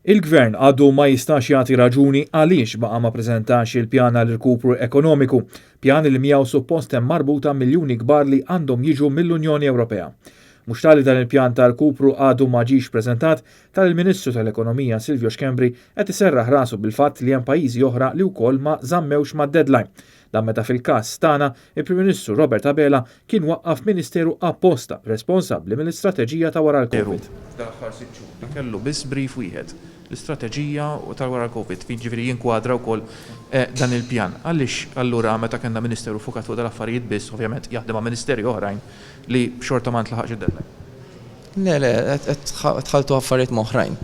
Il-Gvern għadu ma jistax jagħti raġuni għaliex baqa' ma preżentax il-pjan għal irkupru ekonomiku, pjan li miegħu suppost hemm marbuta miljuni kbar li għandhom jiġu mill-Unjoni Ewropea. Mhux tali dan il-pjan ta' rkupru għadu ma ġiex preżentat tal-Ministru tal-Ekonomija Silvio Scembri qed iserraħ rasu bil-fatt li hemm pajjiżi oħra li wkoll ma żammewx mad-deadline. Dan meta fil-każ tagħna il-Prim Ministru Robert Abela kien waqqaf Ministeru apposta responsabbli mill-istrateġija ta' wara l-Covid. Daħħar 6 xhur kellu biss brief wieħed l-istrateġija u tal wara l-Covid jiġifieri jinkwadra wkoll dan il-pjan. Għaliex allura meta kellna Ministeru fukat fuq dal-affarijiet biss, ovvjament jaħdem ma' ministeri oħrajn li xorta ma ntlaħaqx id-deadline. Le, qed tħaltu affarijiet oħrajn.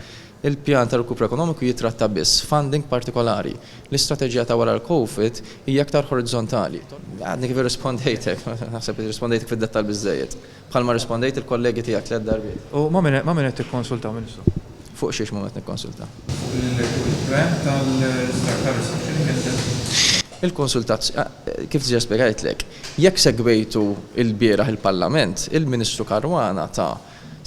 Il-pjan tal-rkupru ekonomiku jitratta biss funding partikolari. L-istrateġija ta' wara l-Covid hija aktar horizzontali. Għadni kif irrispondejtek, naħseb irrispondejtek fid-dettal biżejjed. Bħalma rispondejt il-kollegi tiegħek tliet darbiet. U ma min qed tikkonsultaw Ministru? Fuq xiex ma qed nikkonsulta. Il-plan tal-restructuring il-konsultazzjoni, kif tiġi spjegajtlek, jekk segwejtu il-bieraħ il-Parlament, il-Ministru Caruana ta'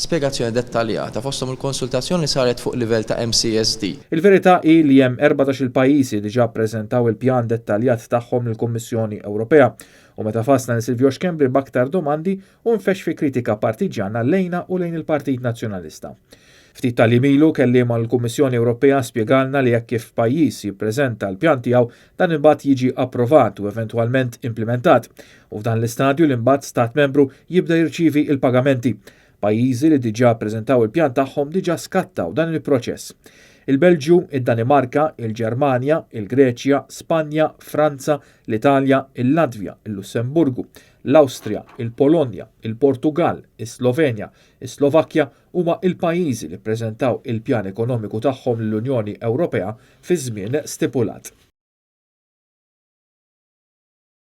spjegazzjoni dettaljata fosthom il-konsultazzjoni saret fuq livell ta' MCSD. Il-verità hi li hemm 14 il-pajjiżi li ġa ppreżentaw il-pjan dettaljat tagħhom lill-Kummissjoni Ewropea u meta fasna li Silvio Scembri b'aktar domandi u nfex fi kritika partiġjana lejna u lejn il-Partit Nazzjonalista. Ftit tal-imilu kelliem mal-Kummissjoni Ewropea spjegalna li jekk kif pajjiż jippreżenta l-pjan tiegħu dan imbagħad jiġi approvat u eventwalment implementat. U f'dan l-istadju l-imbagħad stat membru jibda jirċievi il-pagamenti. Pajjiżi li diġà ppreżentaw il-pjan tagħhom diġà skattaw dan il-proċess. Il-Belġju, id-Danimarka, il-Ġermanja, il-Greċja, Spanja, Franza, l-Italja, il-Latvja, il-Lussemburgu, l-Awstrija, il-Polonja, il-Portugal, is-Slovenja, is-Slovakkja huma il-pajjiżi li ppreżentaw il-pjan ekonomiku tagħhom l-Unjoni Ewropea fi żmien stipulat.